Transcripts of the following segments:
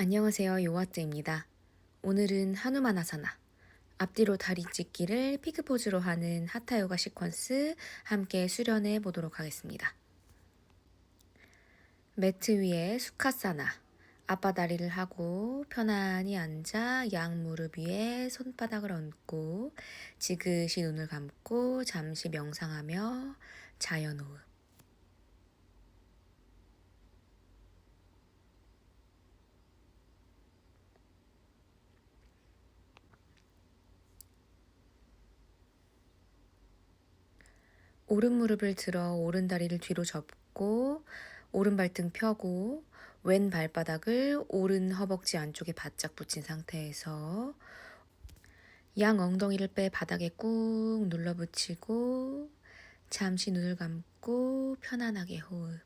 안녕하세요. 요아뜨입니다. 오늘은 하누마나사나, 앞뒤로 다리 찢기를 피크 포즈로 하는 하타 요가 시퀀스 함께 수련해 보도록 하겠습니다. 매트 위에 수카사나, 앞바다리를 하고 편안히 앉아 양 무릎 위에 손바닥을 얹고 지그시 눈을 감고 잠시 명상하며 자연호흡. 오른 무릎을 들어 오른 다리를 뒤로 접고 오른 발등 펴고 왼 발바닥을 오른 허벅지 안쪽에 바짝 붙인 상태에서 양 엉덩이를 빼 바닥에 꾹 눌러붙이고 잠시 눈을 감고 편안하게 호흡.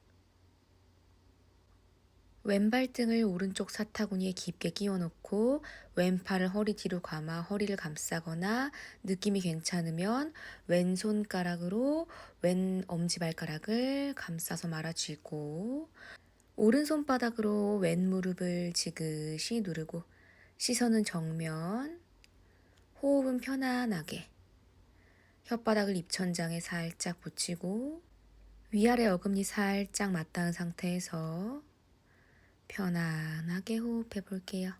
왼발등을 오른쪽 사타구니에 깊게 끼워 놓고 왼팔을 허리 뒤로 감아 허리를 감싸거나 느낌이 괜찮으면 왼손가락으로 왼 엄지발가락을 감싸서 말아쥐고 오른손바닥으로 왼 무릎을 지그시 누르고 시선은 정면, 호흡은 편안하게 혓바닥을 입천장에 살짝 붙이고 위아래 어금니 살짝 맞닿은 상태에서 편안하게 호흡해 볼게요.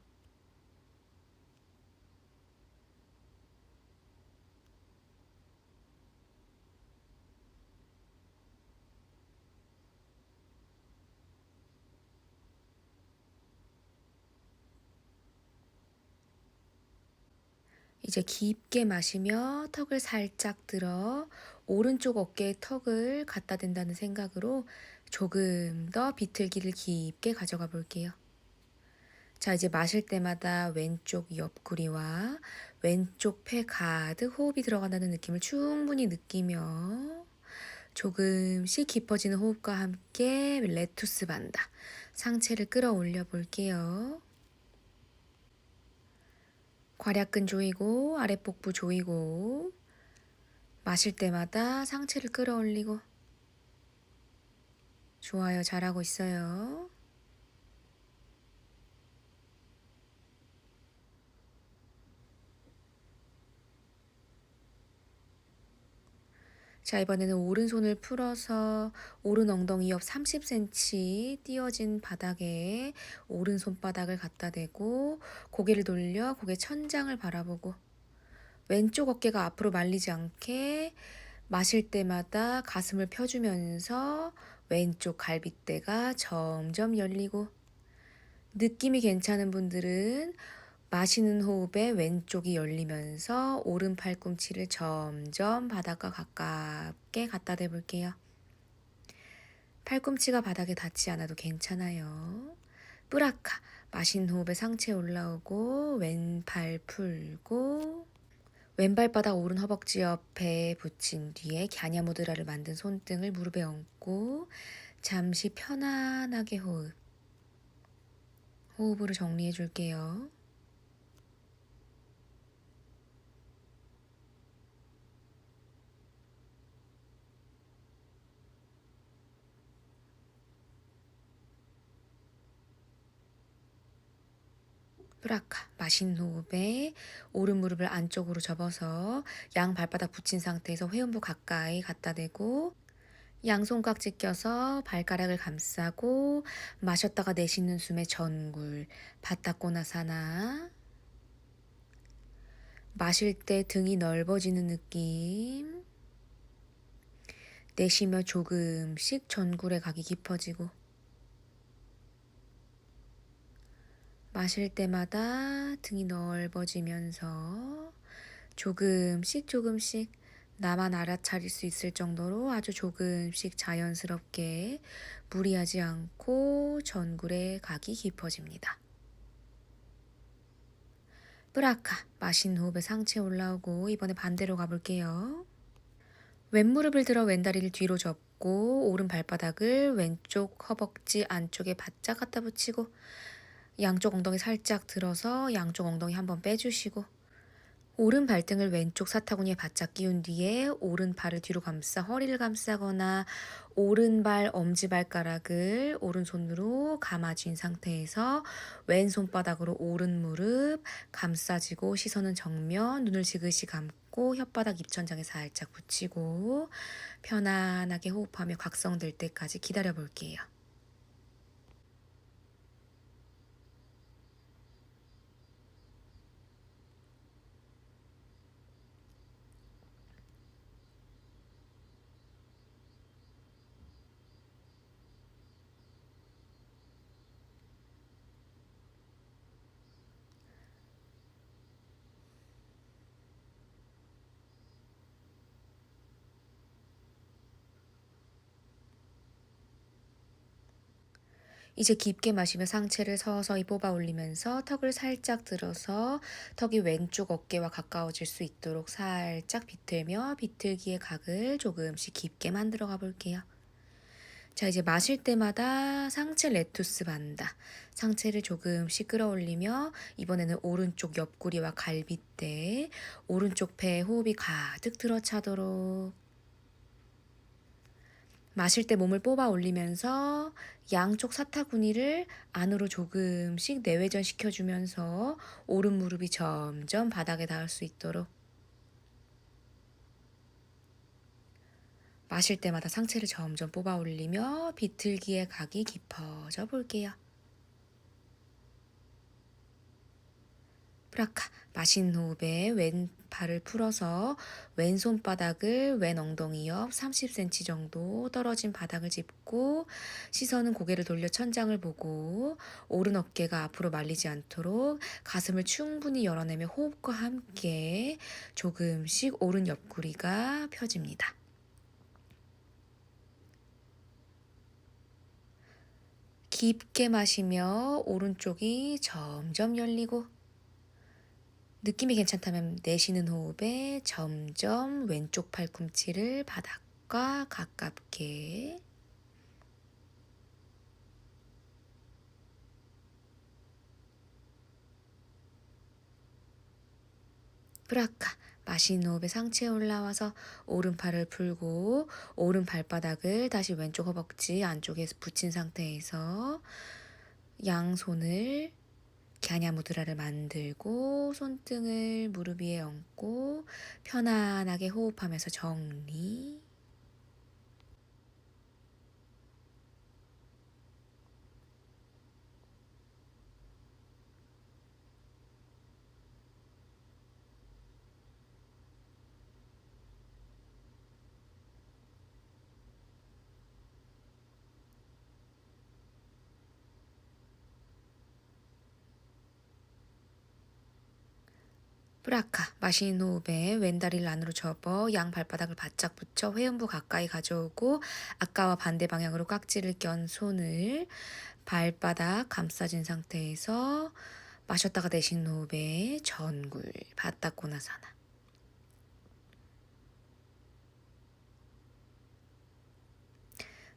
이제 깊게 마시며 턱을 살짝 들어 오른쪽 어깨에 턱을 갖다 댄다는 생각으로 조금 더 비틀기를 깊게 가져가 볼게요. 자, 이제 마실 때마다 왼쪽 옆구리와 왼쪽 폐 가득 호흡이 들어간다는 느낌을 충분히 느끼며 조금씩 깊어지는 호흡과 함께 레투스 반다, 상체를 끌어올려 볼게요. 괄약근 조이고 아랫복부 조이고 마실 때마다 상체를 끌어올리고 좋아요. 잘하고 있어요. 자, 이번에는 오른손을 풀어서 오른 엉덩이 옆 30cm 띄어진 바닥에 오른손바닥을 갖다 대고 고개를 돌려 고개 천장을 바라보고 왼쪽 어깨가 앞으로 말리지 않게 마실 때마다 가슴을 펴주면서 왼쪽 갈빗대가 점점 열리고 느낌이 괜찮은 분들은 마시는 호흡에 왼쪽이 열리면서 오른 팔꿈치를 점점 바닥과 가깝게 갖다 대볼게요. 팔꿈치가 바닥에 닿지 않아도 괜찮아요. 뿌라카, 마시는 호흡에 상체 올라오고 왼팔 풀고 왼발바닥 오른 허벅지 옆에 붙인 뒤에 갸냐무드라를 만든 손등을 무릎에 얹고 잠시 편안하게 호흡. 호흡으로 정리해 줄게요. 뿌라카, 마시는 호흡에 오른 무릎을 안쪽으로 접어서 양 발바닥 붙인 상태에서 회음부 가까이 갖다 대고 양손깍지 껴서 발가락을 감싸고 마셨다가 내쉬는 숨에 전굴, 바타코나사나. 마실 때 등이 넓어지는 느낌. 내쉬며 조금씩 전굴의 각이 깊어지고 마실 때마다 등이 넓어지면서 조금씩 나만 알아차릴 수 있을 정도로 아주 조금씩 자연스럽게 무리하지 않고 전굴의 각이 깊어집니다. 뿌라카, 마신 호흡에 상체 올라오고 이번에 반대로 가볼게요. 왼무릎을 들어 왼다리를 뒤로 접고 오른 발바닥을 왼쪽 허벅지 안쪽에 바짝 갖다 붙이고 양쪽 엉덩이 살짝 들어서 양쪽 엉덩이 한번 빼주시고 오른 발등을 왼쪽 사타구니에 바짝 끼운 뒤에 오른발을 뒤로 감싸 허리를 감싸거나 오른발 엄지발가락을 오른손으로 감아쥔 상태에서 왼손바닥으로 오른 무릎 감싸지고 시선은 정면, 눈을 지그시 감고 혓바닥 입천장에 살짝 붙이고 편안하게 호흡하며 각성될 때까지 기다려 볼게요. 이제 깊게 마시며 상체를 서서히 뽑아 올리면서 턱을 살짝 들어서 턱이 왼쪽 어깨와 가까워질 수 있도록 살짝 비틀며 비틀기의 각을 조금씩 깊게 만들어 가 볼게요. 자, 이제 마실 때마다 상체 레투스 반다. 상체를 조금씩 끌어올리며 이번에는 오른쪽 옆구리와 갈빗대, 오른쪽 배에 호흡이 가득 들어차도록 마실 때 몸을 뽑아 올리면서 양쪽 사타구니를 안으로 조금씩 내외전 시켜주면서 오른 무릎이 점점 바닥에 닿을 수 있도록 마실 때마다 상체를 점점 뽑아 올리며 비틀기의 각이 깊어져 볼게요. 브라카. 마신 호흡에 왼발을 풀어서 왼손바닥을 왼 엉덩이 옆 30cm 정도 떨어진 바닥을 짚고 시선은 고개를 돌려 천장을 보고 오른 어깨가 앞으로 말리지 않도록 가슴을 충분히 열어내며 호흡과 함께 조금씩 오른 옆구리가 펴집니다. 깊게 마시며 오른쪽이 점점 열리고 느낌이 괜찮다면 내쉬는 호흡에 점점 왼쪽 팔꿈치를 바닥과 가깝게 브라카. 마시는 호흡에 상체에 올라와서 오른팔을 풀고 오른 발바닥을 다시 왼쪽 허벅지 안쪽에 붙인 상태에서 양손을 갸냐무드라를 만들고 손등을 무릎 위에 얹고 편안하게 호흡하면서 정리. 브라카. 마시는 호흡에 왼다리를 안으로 접어 양 발바닥을 바짝 붙여 회음부 가까이 가져오고 아까와 반대 방향으로 깍지를 껴 손을 발바닥 감싸진 상태에서 마셨다가 내쉬는 호흡에 전굴 바닥고나사나.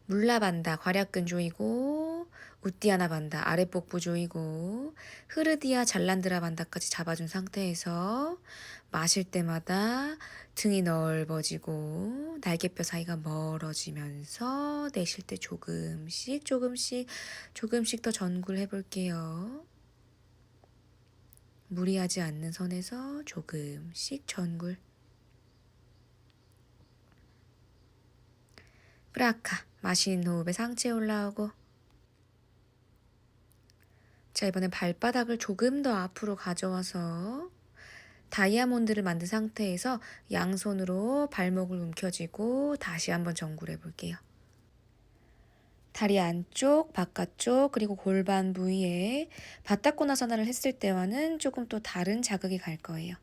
물라반다 괄약근 조이고 우띠아나 반다 아랫복부 조이고 흐르디아 잘란드라 반다까지 잡아준 상태에서 마실 때마다 등이 넓어지고 날개뼈 사이가 멀어지면서 내쉴 때 조금씩 더 전굴 해볼게요. 무리하지 않는 선에서 조금씩 전굴. 브라카. 마시는 호흡에 상체에 올라오고 자, 이번엔 발바닥을 조금 더 앞으로 가져와서 다이아몬드를 만든 상태에서 양손으로 발목을 움켜쥐고 다시 한번 전굴해 볼게요. 다리 안쪽, 바깥쪽, 그리고 골반 부위에 바닥고나사나를 했을 때와는 조금 또 다른 자극이 갈 거예요.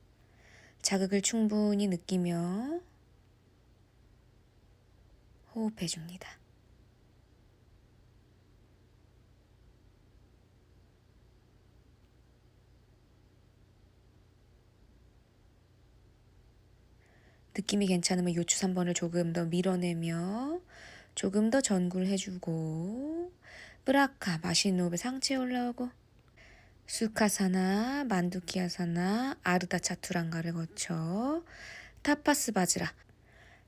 자극을 충분히 느끼며 호흡해 줍니다. 느낌이 괜찮으면 요추 3번을 조금 더 밀어내며 조금 더 전굴 해주고 브라카. 마시는 호흡에 상체에 올라오고 수카사나, 만두키아사나, 아르다 차투랑가를 거쳐 타파스바즈라.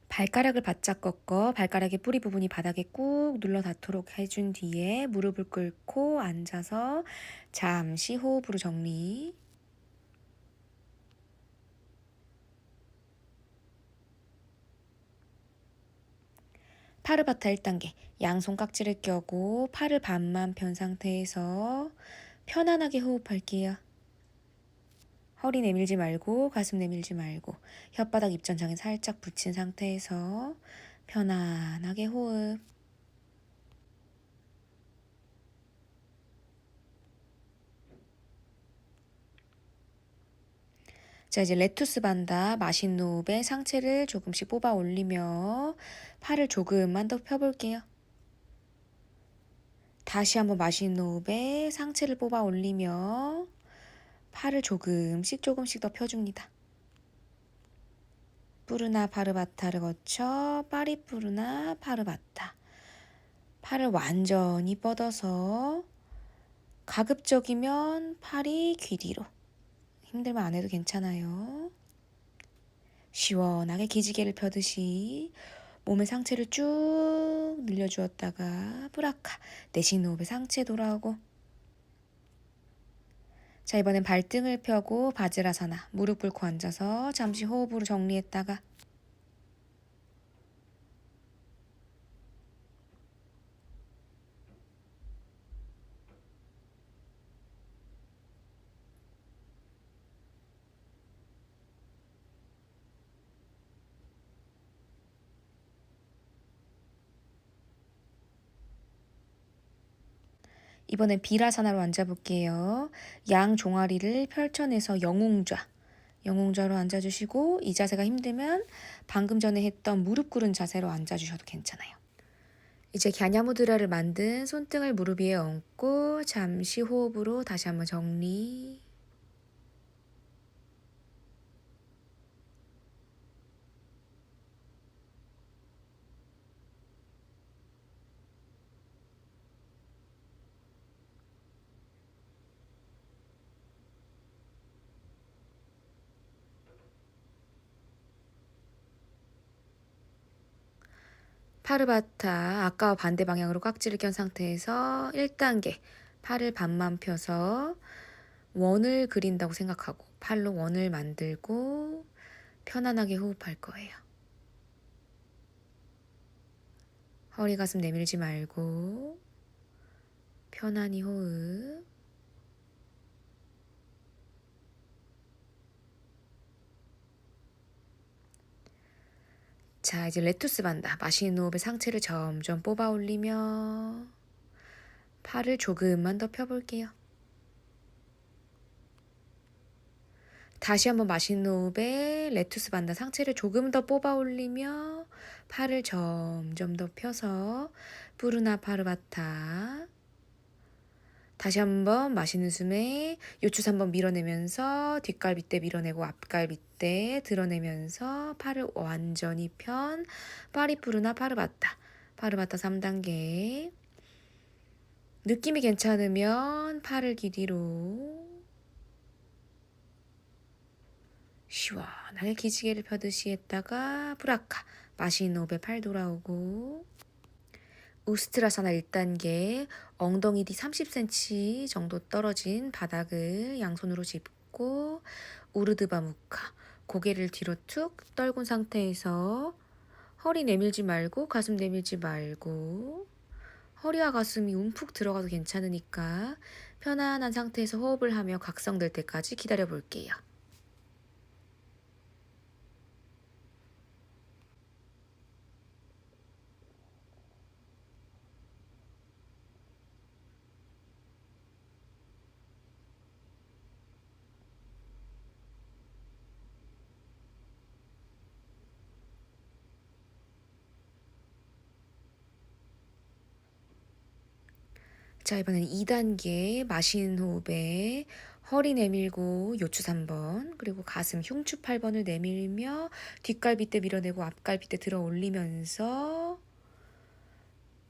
발가락을 바짝 꺾어 발가락의 뿌리 부분이 바닥에 꾹 눌러 닿도록 해준 뒤에 무릎을 꿇고 앉아서 잠시 호흡으로 정리. 파르바타 1단계. 양손 깍지를 껴고 팔을 반만 편 상태에서 편안하게 호흡할게요. 허리 내밀지 말고 가슴 내밀지 말고 혓바닥 입전장에 살짝 붙인 상태에서 편안하게 호흡. 자, 이제 레투스 반다 마신 호흡에 상체를 조금씩 뽑아 올리며 팔을 조금만 더 펴볼게요. 다시 한번 마신 호흡에 상체를 뽑아 올리며 팔을 조금씩 더 펴줍니다. 푸르나 파르바타를 거쳐 파리푸르나 파르바타. 팔을 완전히 뻗어서 가급적이면 팔이 귀 뒤로. 힘들면 안 해도 괜찮아요. 시원하게 기지개를 펴듯이 몸의 상체를 쭉 늘려주었다가 브라카. 내쉬는 호흡에 상체 돌아오고. 자, 이번엔 발등을 펴고 바즈라사나 무릎 꿇고 앉아서 잠시 호흡으로 정리했다가 이번엔 비라사나로 앉아볼게요. 양 종아리를 펼쳐내서 영웅좌로 앉아주시고 이 자세가 힘들면 방금 전에 했던 무릎 꿇은 자세로 앉아주셔도 괜찮아요. 이제 갸냐무드라를 만든 손등을 무릎 위에 얹고 잠시 호흡으로 다시 한번 정리. 파르바타, 아까와 반대 방향으로 깍지를 껴 상태에서 1단계 팔을 반만 펴서 원을 그린다고 생각하고 팔로 원을 만들고 편안하게 호흡할 거예요. 허리 가슴 내밀지 말고 편안히 호흡. 자, 이제 레투스 반다. 마시는 호흡에 상체를 점점 뽑아 올리며 팔을 조금만 더 펴볼게요. 다시 한번 마시는 호흡에 레투스 반다. 상체를 조금 더 뽑아 올리며 팔을 점점 더 펴서 푸르나 파르바타. 다시 한번 마시는 숨에 요추 3번 밀어내면서 뒷갈비대 밀어내고 앞갈비대 드러내면서 팔을 완전히 편 파리푸르나 파르바타. 파르바타 3단계. 느낌이 괜찮으면 팔을 길이로 시원하게 기지개를 펴듯이 했다가 브라카. 마시는 호흡에 팔 돌아오고 우스트라사나 1단계 엉덩이 뒤 30cm 정도 떨어진 바닥을 양손으로 짚고 우르드바무카. 고개를 뒤로 툭 떨군 상태에서 허리 내밀지 말고 가슴 내밀지 말고 허리와 가슴이 움푹 들어가도 괜찮으니까 편안한 상태에서 호흡을 하며 각성될 때까지 기다려 볼게요. 자, 이번엔 2단계 마시는 호흡에 허리 내밀고 요추 3번 그리고 가슴 흉추 8번을 내밀며 뒷갈비대 밀어내고 앞갈비대 들어 올리면서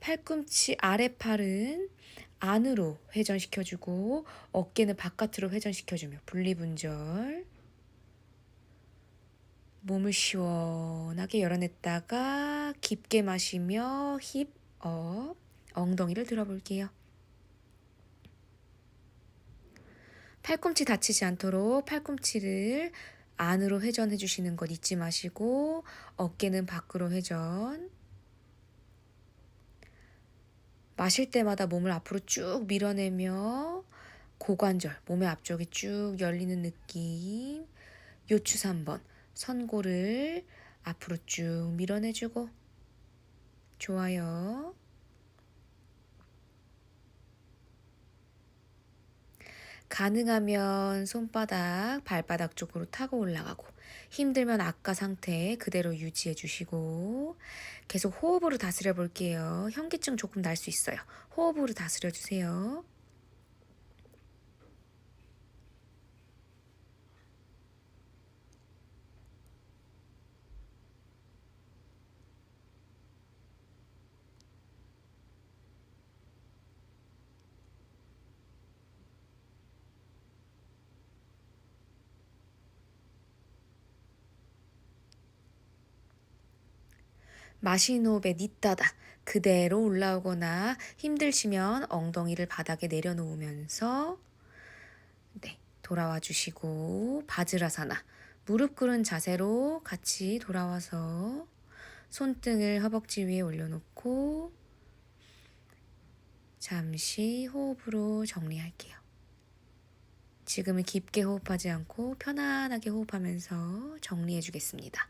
팔꿈치 아래팔은 안으로 회전시켜주고 어깨는 바깥으로 회전시켜주며 분리분절. 몸을 시원하게 열어냈다가 깊게 마시며 힙 업, 엉덩이를 들어볼게요. 팔꿈치 다치지 않도록 팔꿈치를 안으로 회전해 주시는 것 잊지 마시고 어깨는 밖으로 회전. 마실 때마다 몸을 앞으로 쭉 밀어내며 고관절, 몸의 앞쪽이 쭉 열리는 느낌. 요추 3번, 선고를 앞으로 쭉 밀어내주고. 좋아요. 가능하면 손바닥, 발바닥 쪽으로 타고 올라가고 힘들면 아까 상태 그대로 유지해 주시고 계속 호흡으로 다스려 볼게요. 현기증 조금 날 수 있어요. 호흡으로 다스려 주세요. 마시는 호흡에 니따다 그대로 올라오거나 힘드시면 엉덩이를 바닥에 내려놓으면서 돌아와 주시고 바즈라사나 무릎 꿇은 자세로 같이 돌아와서 손등을 허벅지 위에 올려놓고 잠시 호흡으로 정리할게요. 지금은 깊게 호흡하지 않고 편안하게 호흡하면서 정리해 주겠습니다.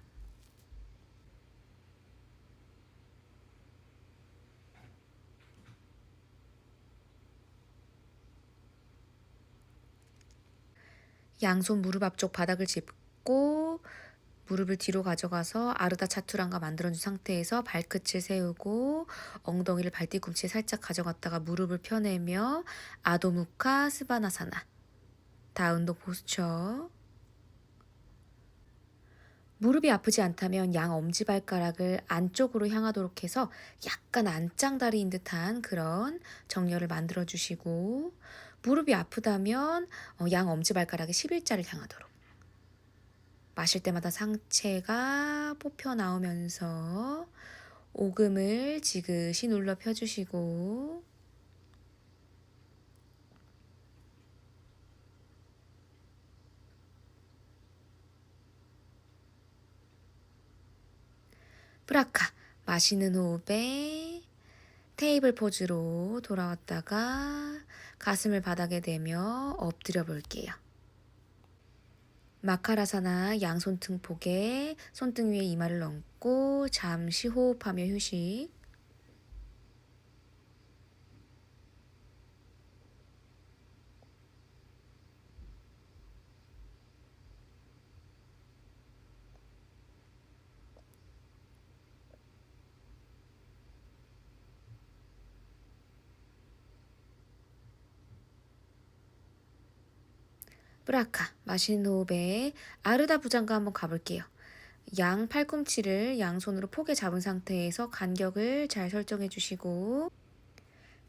양손 무릎 앞쪽 바닥을 짚고 무릎을 뒤로 가져가서 아르다 차투란가 만들어준 상태에서 발끝을 세우고 엉덩이를 발뒤꿈치에 살짝 가져갔다가 무릎을 펴내며 아도무카 스바나사나 다운독 포스처. 무릎이 아프지 않다면 양 엄지발가락을 안쪽으로 향하도록 해서 약간 안짱다리인 듯한 그런 정렬을 만들어 주시고 무릎이 아프다면 양 엄지발가락의 11자를 향하도록 마실 때마다 상체가 뽑혀 나오면서 오금을 지그시 눌러 펴주시고 브라카 마시는 호흡에 테이블 포즈로 돌아왔다가 가슴을 바닥에 대며 엎드려 볼게요. 마카라사나 양손 등폭에 손등 위에 이마를 얹고 잠시 호흡하며 휴식. 브라카 마시는 호흡에 아르다 부장가 한번 가볼게요. 양 팔꿈치를 양손으로 포개 잡은 상태에서 간격을 잘 설정해 주시고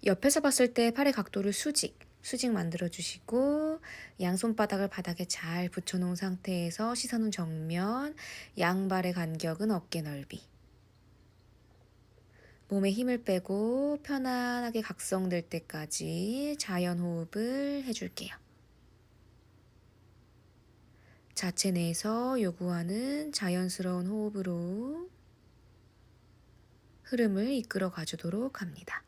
옆에서 봤을 때 팔의 각도를 수직 만들어 주시고 양손바닥을 바닥에 잘 붙여놓은 상태에서 시선은 정면, 양발의 간격은 어깨 넓이. 몸에 힘을 빼고 편안하게 각성될 때까지 자연 호흡을 해줄게요. 자체 내에서 요구하는 자연스러운 호흡으로 흐름을 이끌어 가주도록 합니다.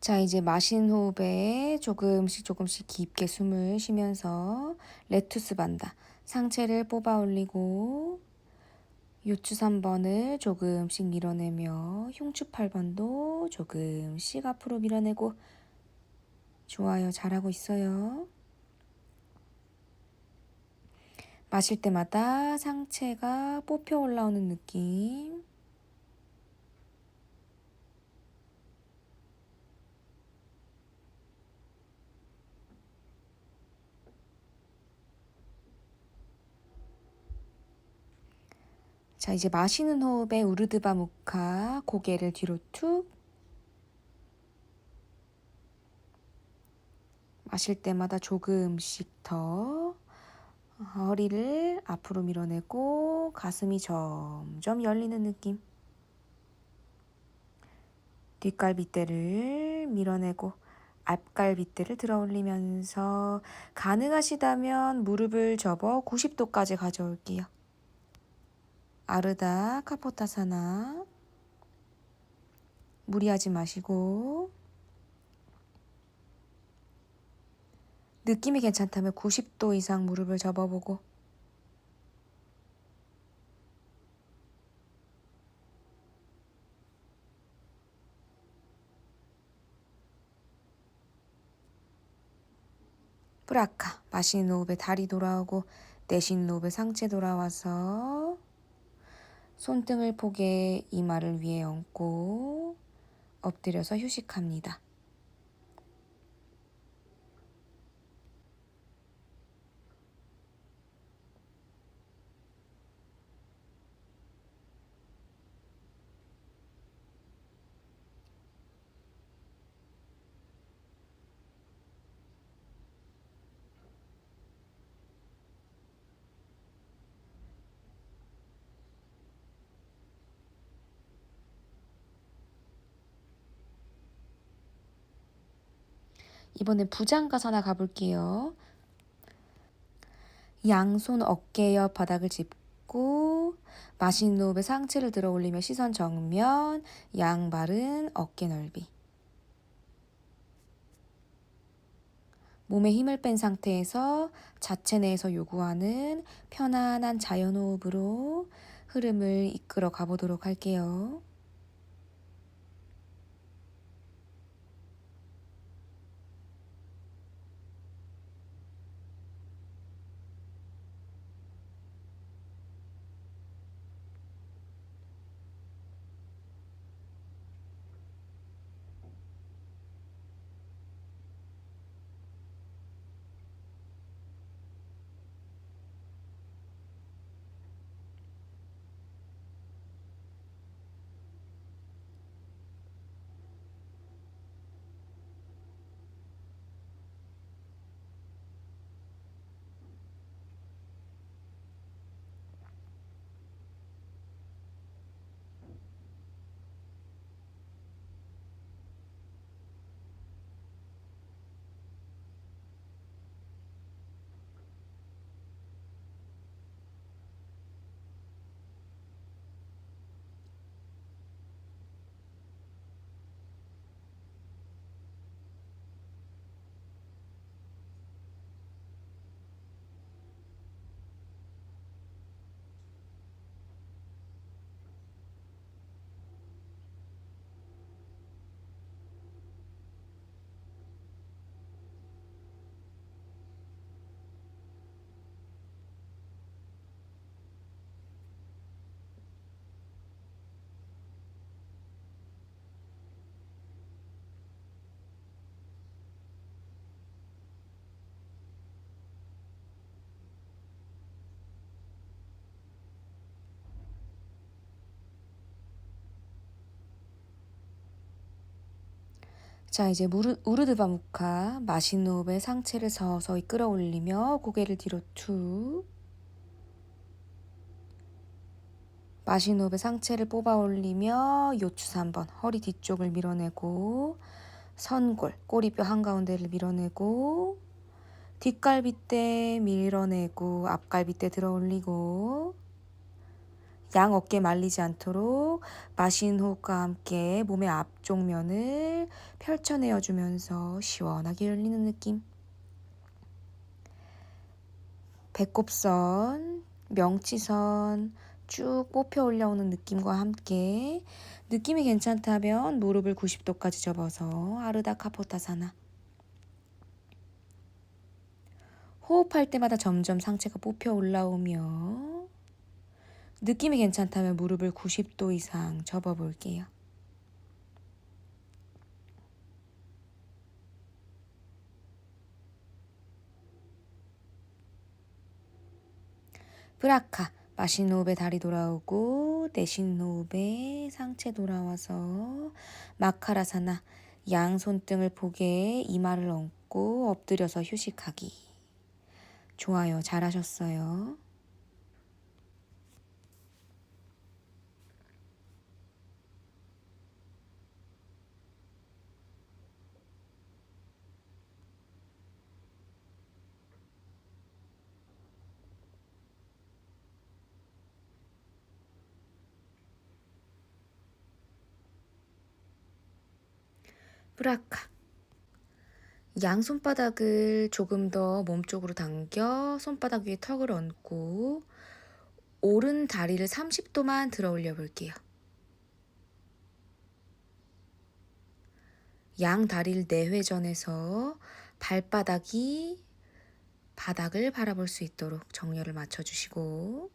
자, 이제 마신 호흡에 조금씩 조금씩 깊게 숨을 쉬면서 레투스 반다. 상체를 뽑아 올리고 요추 3번을 조금씩 밀어내며 흉추 8번도 조금씩 앞으로 밀어내고 좋아요. 잘하고 있어요. 마실 때마다 상체가 뽑혀 올라오는 느낌. 자, 이제 마시는 호흡에 우르드바 무카, 고개를 뒤로 툭. 마실 때마다 조금씩 더 허리를 앞으로 밀어내고 가슴이 점점 열리는 느낌. 뒷갈비뼈를 밀어내고 앞갈비뼈를 들어 올리면서 가능하시다면 무릎을 접어 90도까지 가져올게요. 아르다 카포타사나. 무리하지 마시고 느낌이 괜찮다면 90도 이상 무릎을 접어보고 브라카. 마시는 호흡에 다리 돌아오고 내쉬는 호흡에 상체 돌아와서 손등을 포개 이마를 위에 얹고 엎드려서 휴식합니다. 이번에 부장가사나 가볼게요. 양손 어깨 옆 바닥을 짚고 마시는 호흡에 상체를 들어 올리며 시선 정면, 양발은 어깨 넓이. 몸에 힘을 뺀 상태에서 자체 내에서 요구하는 편안한 자연호흡으로 흐름을 이끌어 가보도록 할게요. 자, 이제 우르드바 무카. 마시는 호흡에 상체를 서서히 끌어올리며 고개를 뒤로 툭. 마시는 호흡에 상체를 뽑아 올리며 요추 3번 허리 뒤쪽을 밀어내고 선골, 꼬리뼈 한가운데를 밀어내고 뒷갈비뼈 밀어내고 앞갈비뼈 들어 올리고 양 어깨 말리지 않도록 마시는 호흡과 함께 몸의 앞쪽 면을 펼쳐내어 주면서 시원하게 열리는 느낌. 배꼽선, 명치선 쭉 뽑혀 올라오는 느낌과 함께 느낌이 괜찮다면 무릎을 90도까지 접어서 아르다 카포타사나. 호흡할 때마다 점점 상체가 뽑혀 올라오며 느낌이 괜찮다면 무릎을 90도 이상 접어 볼게요. 브라카, 마신 호흡에 다리 돌아오고 내쉬는 호흡에 상체 돌아와서 마카라사나, 양 손등을 포개 이마를 얹고 엎드려서 휴식하기. 좋아요. 잘하셨어요. 브라카. 양손바닥을 조금 더 몸쪽으로 당겨 손바닥 위에 턱을 얹고 오른 다리를 30도만 들어 올려 볼게요. 양 다리를 내회전해서 발바닥이 바닥을 바라볼 수 있도록 정렬을 맞춰주시고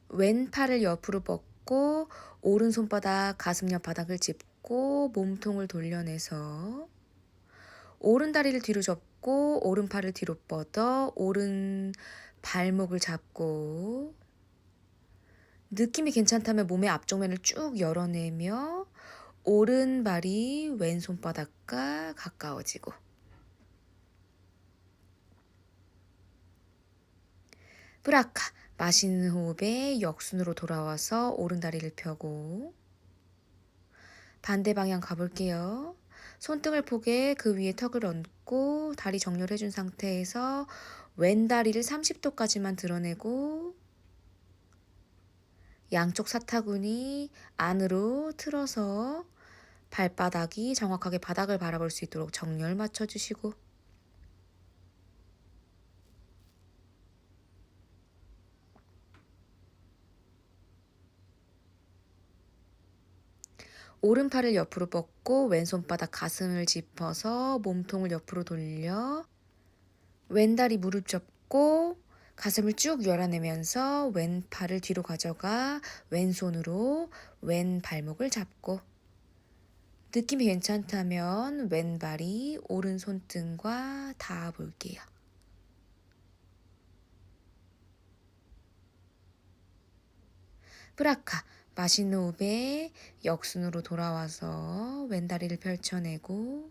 왼팔을 옆으로 뻗고 오른손바닥 가슴 옆 바닥을 짚고 몸통을 돌려내서 오른 다리를 뒤로 접고 오른팔을 뒤로 뻗어 오른 발목을 잡고 느낌이 괜찮다면 몸의 앞쪽면을 쭉 열어내며 오른발이 왼손바닥과 가까워지고 브라카. 마시는 호흡에 역순으로 돌아와서 오른다리를 펴고 반대 방향 가볼게요. 손등을 포개 그 위에 턱을 얹고 다리 정렬해준 상태에서 왼다리를 30도까지만 드러내고 양쪽 사타구니 안으로 틀어서 발바닥이 정확하게 바닥을 바라볼 수 있도록 정렬 맞춰주시고 오른팔을 옆으로 뻗고 왼손바닥 가슴을 짚어서 몸통을 옆으로 돌려 왼다리 무릎 접고 가슴을 쭉 열어내면서 왼팔을 뒤로 가져가 왼손으로 왼 발목을 잡고 느낌이 괜찮다면 왼발이 오른손등과 닿아 볼게요. 브라카. 마시는 호흡에 역순으로 돌아와서 왼다리를 펼쳐내고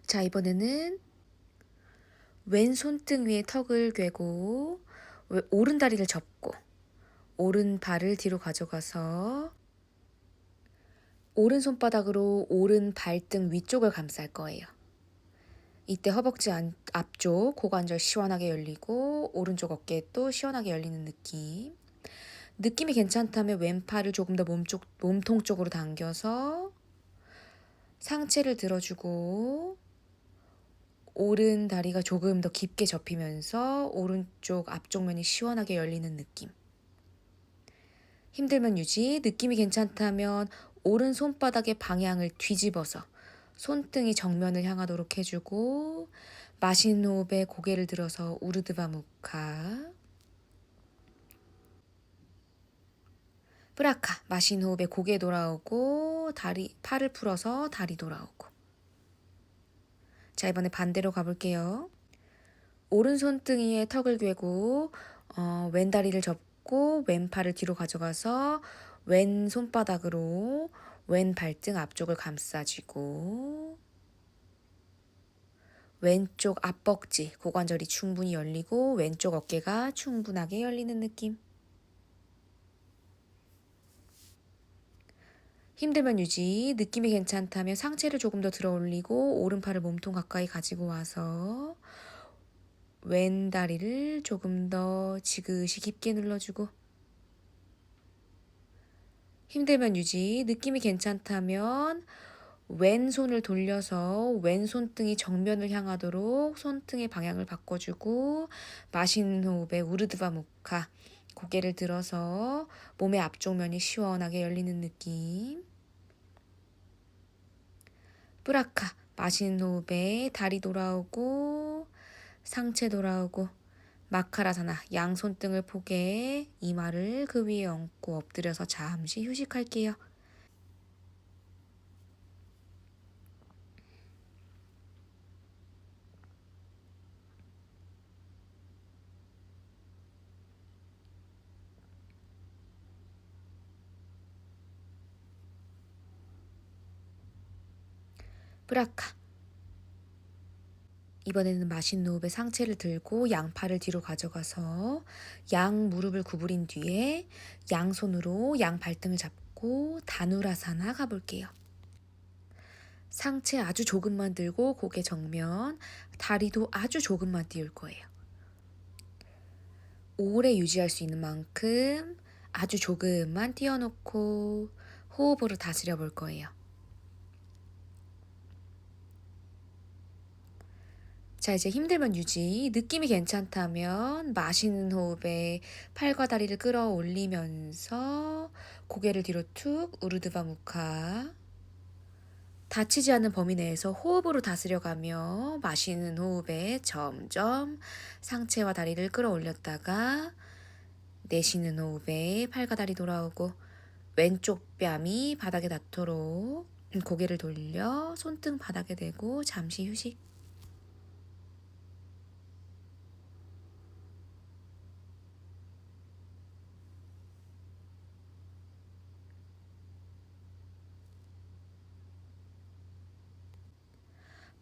자, 이번에는 왼손등 위에 턱을 괴고 오른 다리를 접고 오른 발을 뒤로 가져가서 오른 손바닥으로 오른 발등 위쪽을 감쌀 거예요. 이때 허벅지 앞쪽 고관절 시원하게 열리고 오른쪽 어깨 또 시원하게 열리는 느낌. 느낌이 괜찮다면 왼팔을 조금 더 몸통 쪽으로 당겨서 상체를 들어주고 오른 다리가 조금 더 깊게 접히면서 오른쪽 앞쪽 면이 시원하게 열리는 느낌. 힘들면 유지. 느낌이 괜찮다면 오른 손바닥의 방향을 뒤집어서 손등이 정면을 향하도록 해주고 마시는 호흡에 고개를 들어서 우르드바 무카. 브라카. 마시는 호흡에 고개 돌아오고 팔을 풀어서 다리 돌아오고 자, 이번에 반대로 가볼게요. 오른손등 위에 턱을 괴고 왼다리를 접고 왼팔을 뒤로 가져가서 왼손바닥으로 왼 발등 앞쪽을 감싸쥐고 왼쪽 앞벅지 고관절이 충분히 열리고 왼쪽 어깨가 충분하게 열리는 느낌. 힘들면 유지, 느낌이 괜찮다면 상체를 조금 더 들어 올리고 오른팔을 몸통 가까이 가지고 와서 왼 다리를 조금 더 지그시 깊게 눌러주고 힘들면 유지, 느낌이 괜찮다면 왼손을 돌려서 왼 손등이 정면을 향하도록 손등의 방향을 바꿔주고 마시는 호흡에 우르드바 무카 고개를 들어서 몸의 앞쪽 면이 시원하게 열리는 느낌. 뿌라카 마시는 호흡에 다리 돌아오고 상체 돌아오고 마카라사나 양손등을 포개 이마를 그 위에 얹고 엎드려서 잠시 휴식할게요. 뿌라카 이번에는 마신 호흡에 상체를 들고 양팔을 뒤로 가져가서 양 무릎을 구부린 뒤에 양손으로 양 발등을 잡고 다누라사나 가볼게요. 상체 아주 조금만 들고 고개 정면, 다리도 아주 조금만 띄울 거예요. 오래 유지할 수 있는 만큼 아주 조금만 띄워놓고 호흡으로 다스려 볼 거예요. 자, 이제 힘들면 유지, 느낌이 괜찮다면 마시는 호흡에 팔과 다리를 끌어올리면서 고개를 뒤로 툭 우르드바 무카 다치지 않는 범위 내에서 호흡으로 다스려가며 마시는 호흡에 점점 상체와 다리를 끌어올렸다가 내쉬는 호흡에 팔과 다리 돌아오고 왼쪽 뺨이 바닥에 닿도록 고개를 돌려 손등 바닥에 대고 잠시 휴식.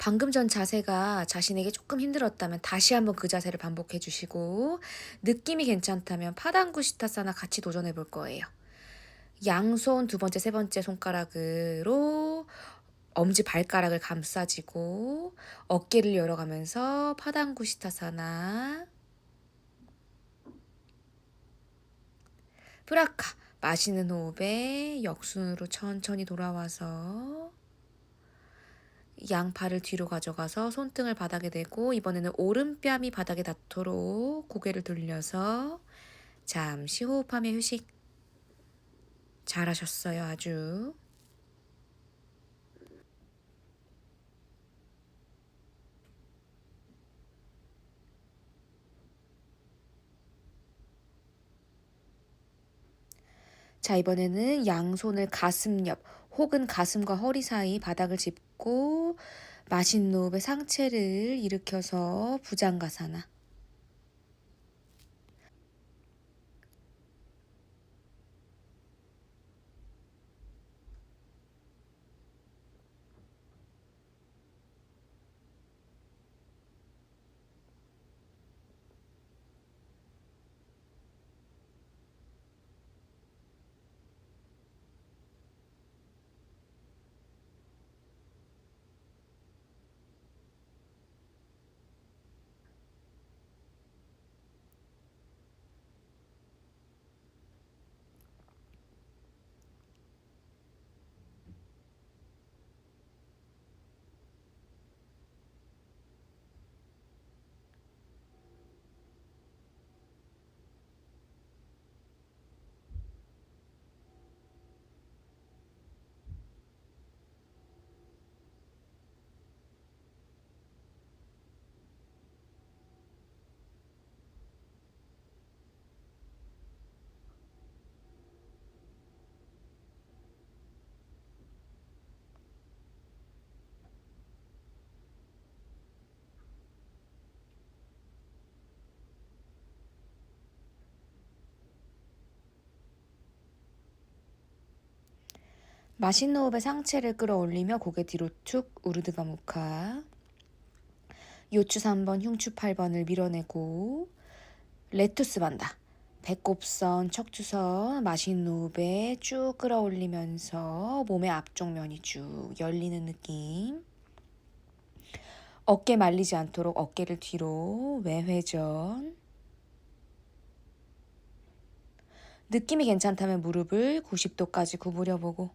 방금 전 자세가 자신에게 조금 힘들었다면 다시 한번 그 자세를 반복해 주시고 느낌이 괜찮다면 파당구시타사나 같이 도전해 볼 거예요. 양손 두 번째, 세 번째 손가락으로 엄지 발가락을 감싸지고 어깨를 열어가면서 파당구시타사나 프라카 마시는 호흡에 역순으로 천천히 돌아와서 양팔을 뒤로 가져가서 손등을 바닥에 대고 이번에는 오른뺨이 바닥에 닿도록 고개를 돌려서 잠시 호흡하며 휴식. 잘하셨어요, 아주. 자, 이번에는 양손을 가슴 옆 혹은 가슴과 허리 사이 바닥을 짚고 마신 호흡에 상체를 일으켜서 부장가사나. 마신 호흡에 상체를 끌어올리며 고개 뒤로 툭 우르드바 무카. 요추 3번, 흉추 8번을 밀어내고 레투스 반다. 배꼽선, 척추선, 마시는 호흡에 쭉 끌어올리면서 몸의 앞쪽 면이 쭉 열리는 느낌. 어깨 말리지 않도록 어깨를 뒤로 외회전. 느낌이 괜찮다면 무릎을 90도까지 구부려 보고,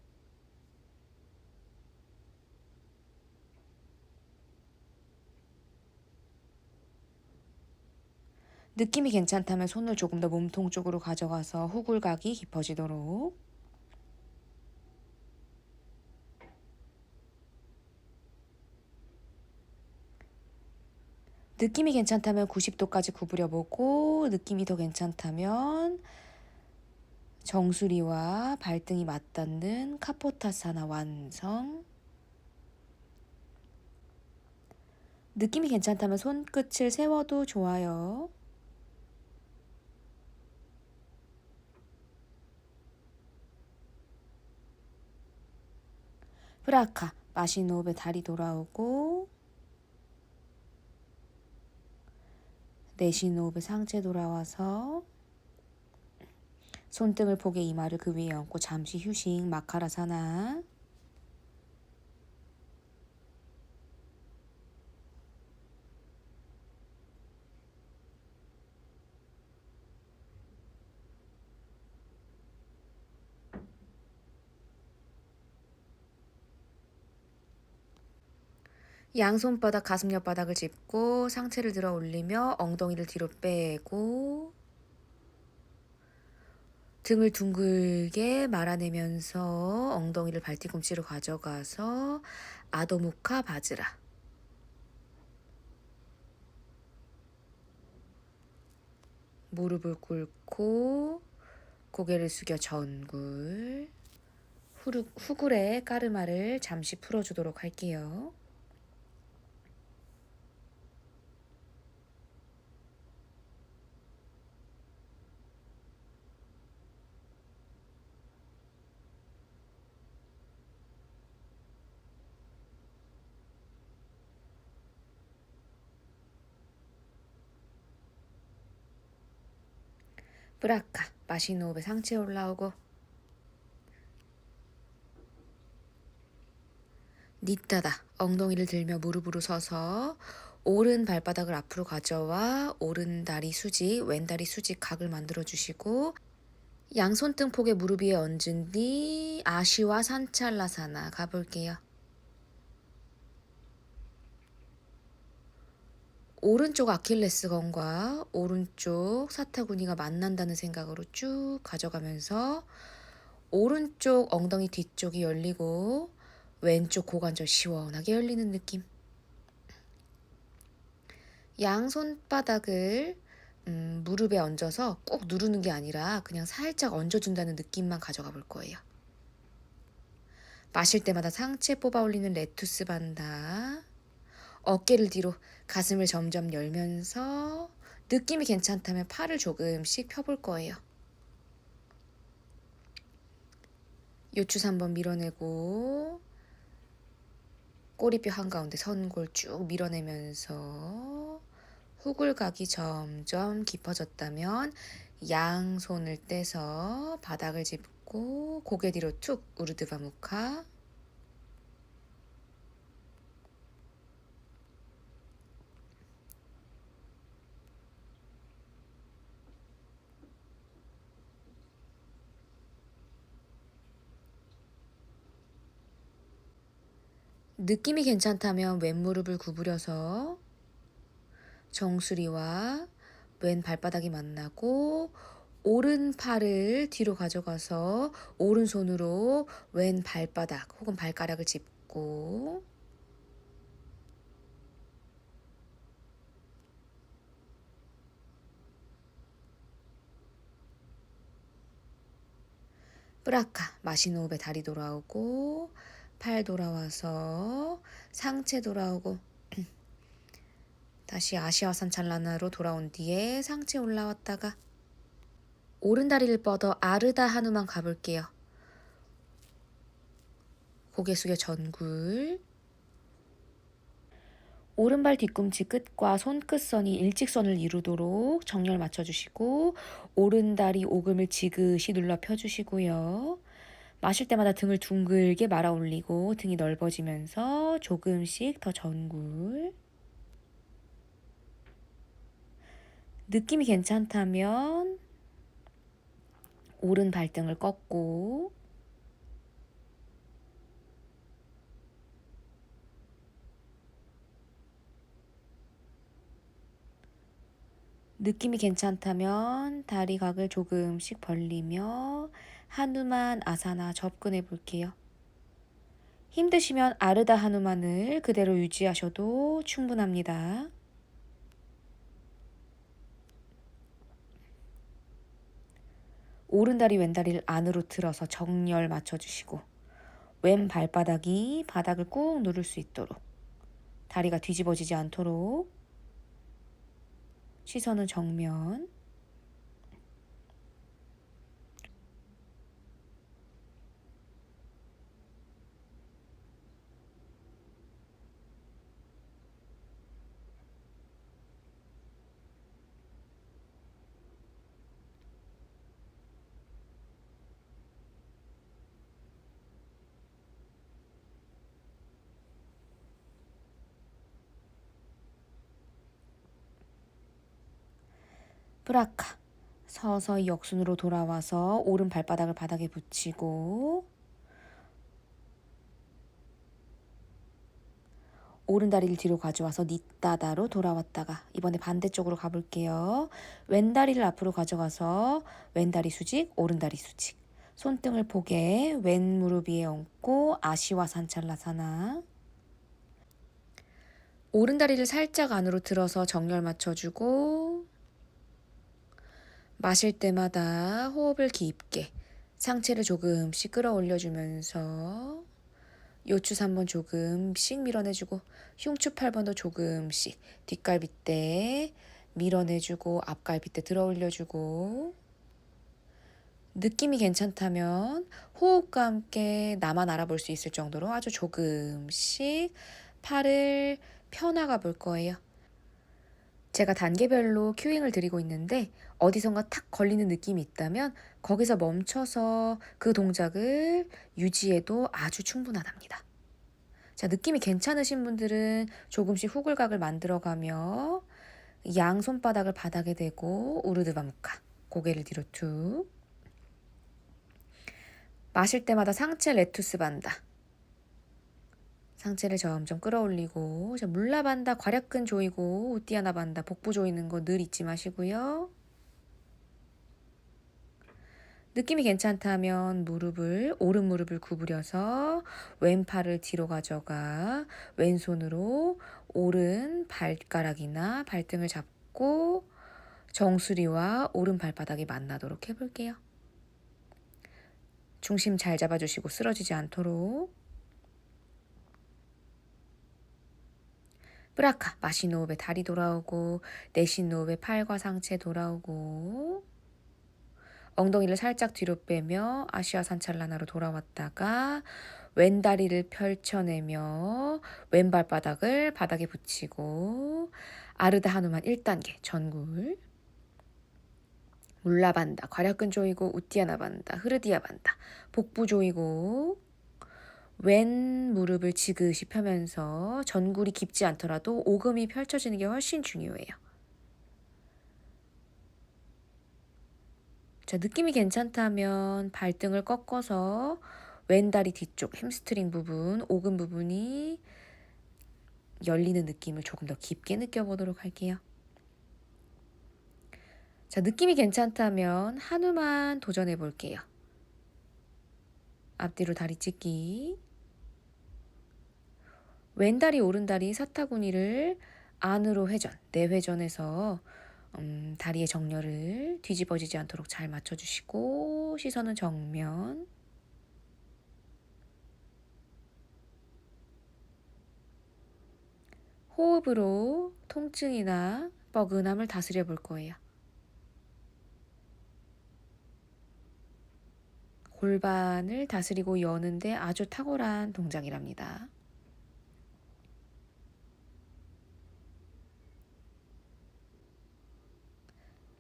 느낌이 괜찮다면 손을 조금 더 몸통 쪽으로 가져가서 후굴각이 깊어지도록. 느낌이 괜찮다면 90도까지 구부려 보고, 느낌이 더 괜찮다면 정수리와 발등이 맞닿는 카포타사나 완성. 느낌이 괜찮다면 손끝을 세워도 좋아요. 프라카, 마시는 호흡에 다리 돌아오고, 내쉬는 호흡에 상체 돌아와서 손등을 포개 이마를 그 위에 얹고 잠시 휴식. 마카라사나. 양손바닥 가슴 옆바닥을 짚고 상체를 들어 올리며 엉덩이를 뒤로 빼고 등을 둥글게 말아내면서 엉덩이를 발뒤꿈치로 가져가서 아도무카 바즈라. 무릎을 꿇고 고개를 숙여 전굴. 후굴의 까르마를 잠시 풀어주도록 할게요. 브라카, 마시는 호흡에 상체 올라오고, 니따다, 엉덩이를 들며 무릎으로 서서 오른 발바닥을 앞으로 가져와 오른 다리 수직, 왼 다리 수직 각을 만들어 주시고, 양손등 폭에 무릎 위에 얹은 뒤 아시와 산찰라사나 가볼게요. 오른쪽 아킬레스건과 오른쪽 사타구니가 만난다는 생각으로 쭉 가져가면서 오른쪽 엉덩이 뒤쪽이 열리고 왼쪽 고관절 시원하게 열리는 느낌. 양손바닥을 무릎에 얹어서 꼭 누르는 게 아니라 그냥 살짝 얹어준다는 느낌만 가져가 볼 거예요. 마실 때마다 상체 뽑아 올리는 레투스 반다. 어깨를 뒤로, 가슴을 점점 열면서 느낌이 괜찮다면 팔을 조금씩 펴볼 거예요. 요추 한번 밀어내고 꼬리뼈 한가운데 선골 쭉 밀어내면서 후굴각이 점점 깊어졌다면 양손을 떼서 바닥을 짚고 고개 뒤로 툭 우르드바무카. 느낌이 괜찮다면 왼 무릎을 구부려서 정수리와 왼 발바닥이 만나고 오른 팔을 뒤로 가져가서 오른손으로 왼 발바닥 혹은 발가락을 짚고 브라카, 마시는 호흡에 다리 돌아오고 팔 돌아와서 상체 돌아오고 다시 아시아 산찰라나로 돌아온 뒤에 상체 올라왔다가 오른 다리를 뻗어 아르다 한우만 가볼게요. 고개 숙여 전굴. 오른발 뒤꿈치 끝과 손끝선이 일직선을 이루도록 정렬 맞춰주시고 오른다리 오금을 지그시 눌러 펴주시고요. 마실 때마다 등을 둥글게 말아 올리고 등이 넓어지면서 조금씩 더 전굴. 느낌이 괜찮다면 오른 발등을 꺾고 느낌이 괜찮다면 다리 각을 조금씩 벌리며 하누만 아사나 접근해 볼게요. 힘드시면 아르다 하누만을 그대로 유지하셔도 충분합니다. 오른다리 왼다리를 안으로 틀어서 정렬 맞춰주시고 왼 발바닥이 바닥을 꾹 누를 수 있도록 다리가 뒤집어지지 않도록 시선은 정면. 브라카. 서서히 역순으로 돌아와서 오른 발바닥을 바닥에 붙이고 오른 다리를 뒤로 가져와서 니따다로 돌아왔다가 이번에 반대쪽으로 가볼게요. 왼 다리를 앞으로 가져가서 왼 다리 수직, 오른 다리 수직. 손등을 포개 왼 무릎 위에 얹고 아시와 산찰라사나. 오른 다리를 살짝 안으로 들어서 정렬 맞춰주고 마실 때마다 호흡을 깊게 상체를 조금씩 끌어올려주면서 요추 3번 조금씩 밀어내주고 흉추 8번도 조금씩 뒷갈비대 밀어내주고 앞갈비대 들어올려주고 느낌이 괜찮다면 호흡과 함께 나만 알아볼 수 있을 정도로 아주 조금씩 팔을 펴나가 볼 거예요. 제가 단계별로 큐잉을 드리고 있는데 어디선가 탁 걸리는 느낌이 있다면 거기서 멈춰서 그 동작을 유지해도 아주 충분하답니다. 자, 느낌이 괜찮으신 분들은 조금씩 후글각을 만들어가며 양 손바닥을 바닥에 대고 우르드바무카 고개를 뒤로 툭. 마실 때마다 상체 레투스 반다. 상체를 점점 끌어올리고 자, 물라반다 괄약근 조이고 우띠아나 반다 복부 조이는 거 늘 잊지 마시고요. 느낌이 괜찮다면 오른 무릎을 구부려서 왼팔을 뒤로 가져가 왼손으로 오른 발가락이나 발등을 잡고 정수리와 오른 발바닥이 만나도록 해볼게요. 중심 잘 잡아주시고 쓰러지지 않도록. 브라카 마신 호흡에 다리 돌아오고 내쉰 호흡에 팔과 상체 돌아오고 엉덩이를 살짝 뒤로 빼며 아시아 산찰라나로 돌아왔다가 왼다리를 펼쳐내며 왼발바닥을 바닥에 붙이고 아르다 하누만 1단계 전굴. 물라반다 괄약근 조이고 우띠아나 반다 흐르디아 반다 복부 조이고 왼 무릎을 지그시 펴면서 전굴이 깊지 않더라도 오금이 펼쳐지는 게 훨씬 중요해요. 자, 느낌이 괜찮다면 발등을 꺾어서 왼다리 뒤쪽 햄스트링 부분, 오금 부분이 열리는 느낌을 조금 더 깊게 느껴보도록 할게요. 자, 느낌이 괜찮다면 한우만 도전해 볼게요. 앞뒤로 다리 찢기. 왼다리 오른다리 사타구니를 안으로 회전, 내회전해서 다리의 정렬을 뒤집어지지 않도록 잘 맞춰주시고 시선은 정면. 호흡으로 통증이나 뻐근함을 다스려 볼 거예요. 골반을 다스리고 여는데 아주 탁월한 동작이랍니다.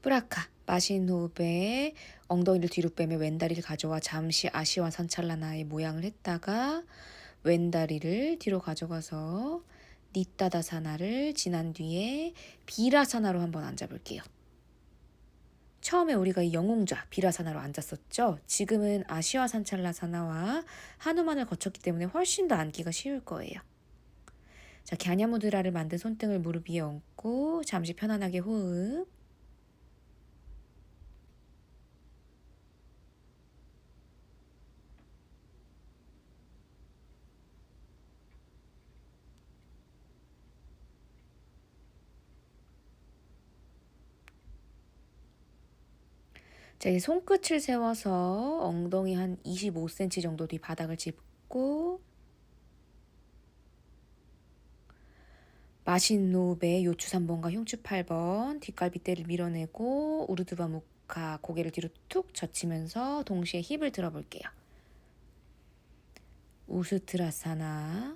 브라카. 마신 호흡에 엉덩이를 뒤로 빼며 왼다리를 가져와 잠시 아시와 산찰라나의 모양을 했다가 왼다리를 뒤로 가져가서 니따다사나를 지난 뒤에 비라사나로 한번 앉아볼게요. 처음에 우리가 이 영웅좌 비라사나로 앉았었죠. 지금은 아시와 산찰라사나와 하누만을 거쳤기 때문에 훨씬 더 앉기가 쉬울 거예요. 자, 갸냐무드라를 만든 손등을 무릎 위에 얹고 잠시 편안하게 호흡. 자, 이제 손끝을 세워서 엉덩이 한 25cm 정도 뒤 바닥을 짚고 마신 호흡에 요추 3번과 흉추 8번 뒷갈비뼈를 밀어내고 우르드바 무카 고개를 뒤로 툭 젖히면서 동시에 힙을 들어볼게요. 우스트라사나.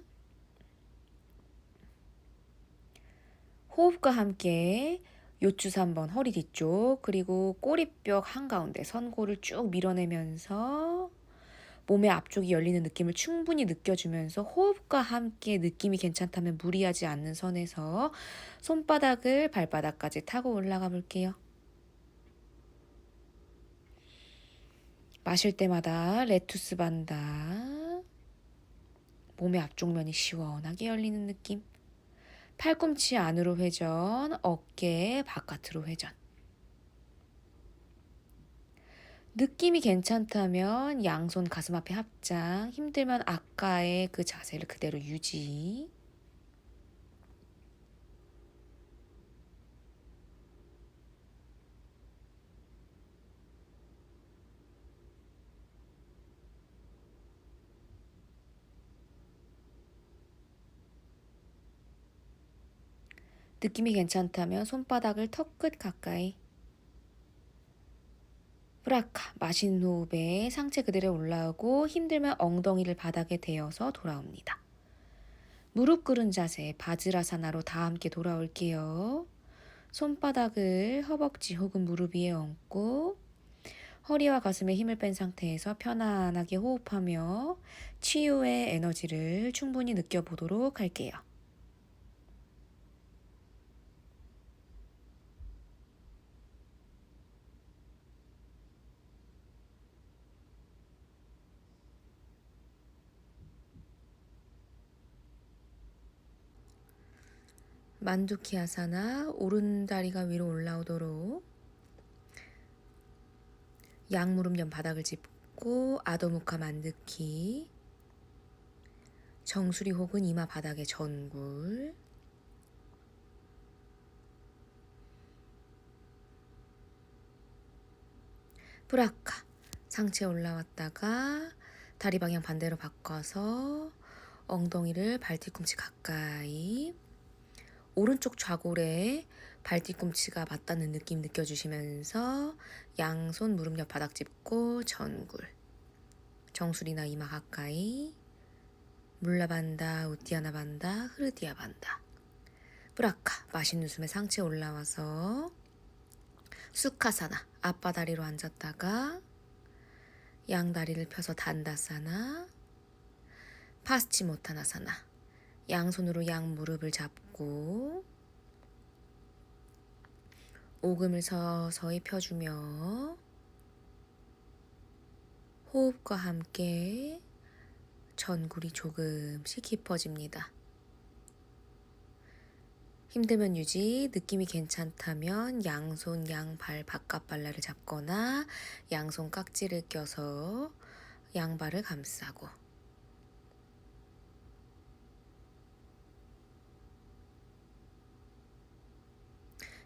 호흡과 함께 요추 3번 허리 뒤쪽 그리고 꼬리뼈 한가운데 선고를 쭉 밀어내면서 몸의 앞쪽이 열리는 느낌을 충분히 느껴주면서 호흡과 함께 느낌이 괜찮다면 무리하지 않는 선에서 손바닥을 발바닥까지 타고 올라가 볼게요. 마실 때마다 레투스 반다. 몸의 앞쪽 면이 시원하게 열리는 느낌. 팔꿈치 안으로 회전, 어깨 바깥으로 회전. 느낌이 괜찮다면 양손 가슴 앞에 합장, 힘들면 아까의 그 자세를 그대로 유지. 느낌이 괜찮다면 손바닥을 턱끝 가까이. 브라카. 마시는 호흡에 상체 그대로 올라오고 힘들면 엉덩이를 바닥에 대어서 돌아옵니다. 무릎 꿇은 자세 바즈라사나로 다 함께 돌아올게요. 손바닥을 허벅지 혹은 무릎 위에 얹고 허리와 가슴에 힘을 뺀 상태에서 편안하게 호흡하며 치유의 에너지를 충분히 느껴보도록 할게요. 만두키아사나. 오른다리가 위로 올라오도록 양무릎 바닥을 짚고 아도무카 만두키. 정수리 혹은 이마 바닥에 전굴. 브라카. 상체 올라왔다가 다리 방향 반대로 바꿔서 엉덩이를 발뒤꿈치 가까이. 오른쪽 좌골에 발뒤꿈치가 맞닿는 느낌 느껴주시면서 양손 무릎 옆 바닥 짚고 전굴. 정수리나 이마 가까이. 물라반다, 우띠아나반다, 흐르디아반다. 브라카. 마시는 숨에 상체 올라와서 수카사나. 앞바다리로 앉았다가 양다리를 펴서 단다사나. 파스치모타나사나. 양손으로 양무릎을 잡고 오금을 서서히 펴주며 호흡과 함께 전굴이 조금씩 깊어집니다. 힘들면 유지, 느낌이 괜찮다면 양손 양발 바깥 발라를 잡거나 양손 깍지를 껴서 양발을 감싸고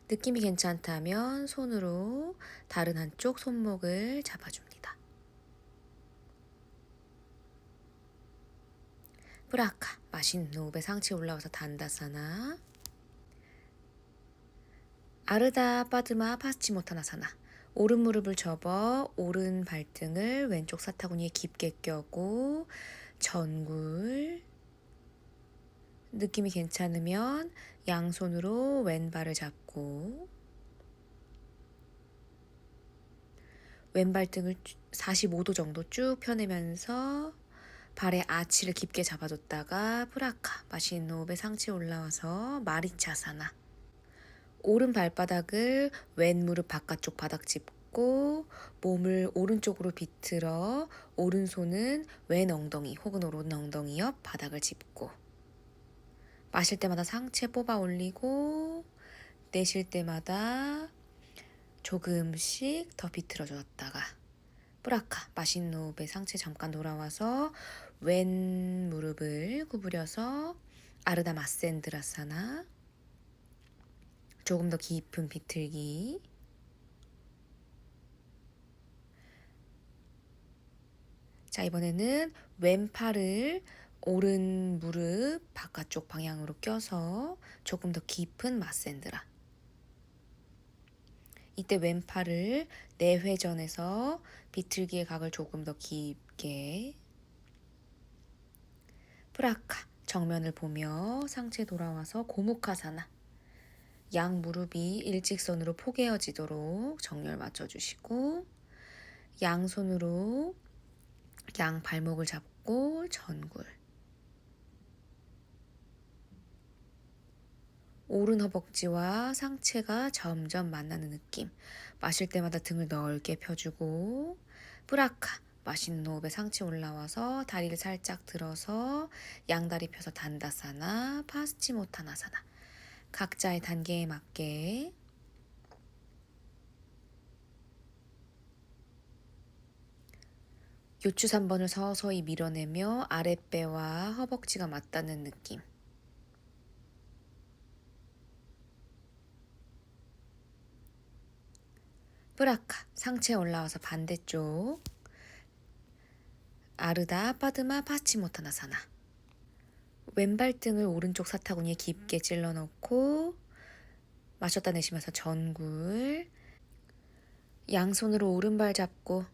느낌이 괜찮다면 손으로 다른 한쪽 손목을 잡아줍니다. 브라카. 마시는 호흡에 상체 올라와서 단다사나. 아르다 빠드마 파스치모타나사나. 오른 무릎을 접어 오른 발등을 왼쪽 사타구니에 깊게 껴고 전굴. 느낌이 괜찮으면 양손으로 왼발을 잡고 왼발 등을 45도 정도 쭉 펴내면서 발의 아치를 깊게 잡아줬다가 프라카 맛있는 호흡에 상체 올라와서 마리차사나. 오른 발바닥을 왼 무릎 바깥쪽 바닥 짚고 몸을 오른쪽으로 비틀어 오른손은 왼 엉덩이 혹은 오른 엉덩이 옆 바닥을 짚고 마실 때마다 상체 뽑아 올리고 내쉴 때마다 조금씩 더 비틀어 줬다가 뿌라카 맛있는 호흡에 상체 잠깐 돌아와서 왼 무릎을 구부려서 아르다 마센드라사나. 조금 더 깊은 비틀기. 자, 이번에는 왼팔을 오른 무릎 바깥쪽 방향으로 껴서 조금 더 깊은 마센드라. 이때 왼팔을 내회전해서 비틀기의 각을 조금 더 깊게. 프라카 정면을 보며 상체 돌아와서 고무카사나. 양 무릎이 일직선으로 포개어지도록 정렬 맞춰주시고 양손으로 양 발목을 잡고 전굴. 오른 허벅지와 상체가 점점 만나는 느낌. 마실 때마다 등을 넓게 펴주고 뿌라카 맛있는 호흡에 상체 올라와서 다리를 살짝 들어서 양다리 펴서 단다사나 파스치모타나사나. 각자의 단계에 맞게 요추 3번을 서서히 밀어내며 아랫배와 허벅지가 맞닿는 느낌. 뿌라카 상체 올라와서 반대쪽 아르다 파드마 파치모타나사나. 왼발 등을 오른쪽 사타구니에 깊게 찔러 넣고 마셨다 내쉬면서 전굴. 양손으로 오른발 잡고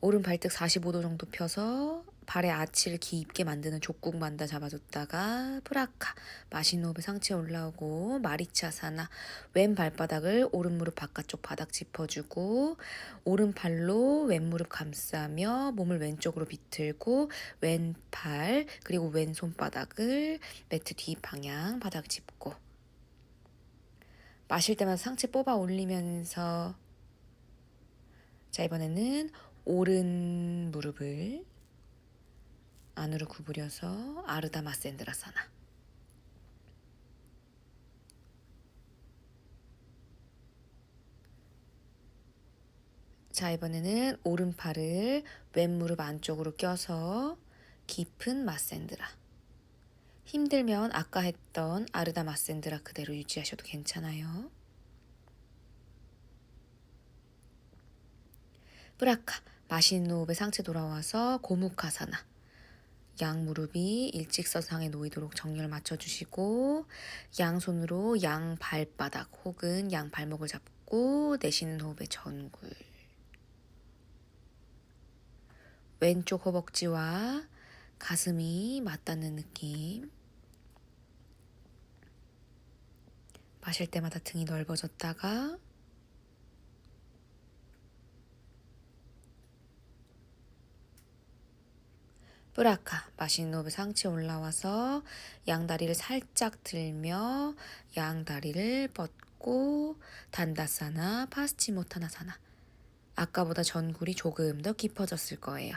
오른 발등 45도 정도 펴서 발의 아치를 깊게 만드는 족국 만다 잡아줬다가 프라카 맛있는 호흡에 상체 올라오고 마리차사나. 왼 발바닥을 오른 무릎 바깥쪽 바닥 짚어주고 오른팔로 왼 무릎 감싸며 몸을 왼쪽으로 비틀고 왼팔 그리고 왼 손바닥을 매트 뒤 방향 바닥 짚고 마실 때마다 상체 뽑아 올리면서 자, 이번에는 오른 무릎을 안으로 구부려서 아르다 마센드라사나. 자, 이번에는 오른팔을 왼 무릎 안쪽으로 껴서 깊은 마센드라. 힘들면 아까 했던 아르다 마센드라 그대로 유지하셔도 괜찮아요. 뿌라카 맛있는 호흡에 상체 돌아와서 고무카사나. 양 무릎이 일직선상에 놓이도록 정렬 맞춰주시고 양손으로 양 발바닥 혹은 양 발목을 잡고 내쉬는 호흡에 전굴. 왼쪽 허벅지와 가슴이 맞닿는 느낌. 마실 때마다 등이 넓어졌다가 뿌라카 맛있는 호흡에 상체 올라와서 양다리를 살짝 들며 양다리를 뻗고 단다사나 파스치모타나사나. 아까보다 전굴이 조금 더 깊어졌을 거예요.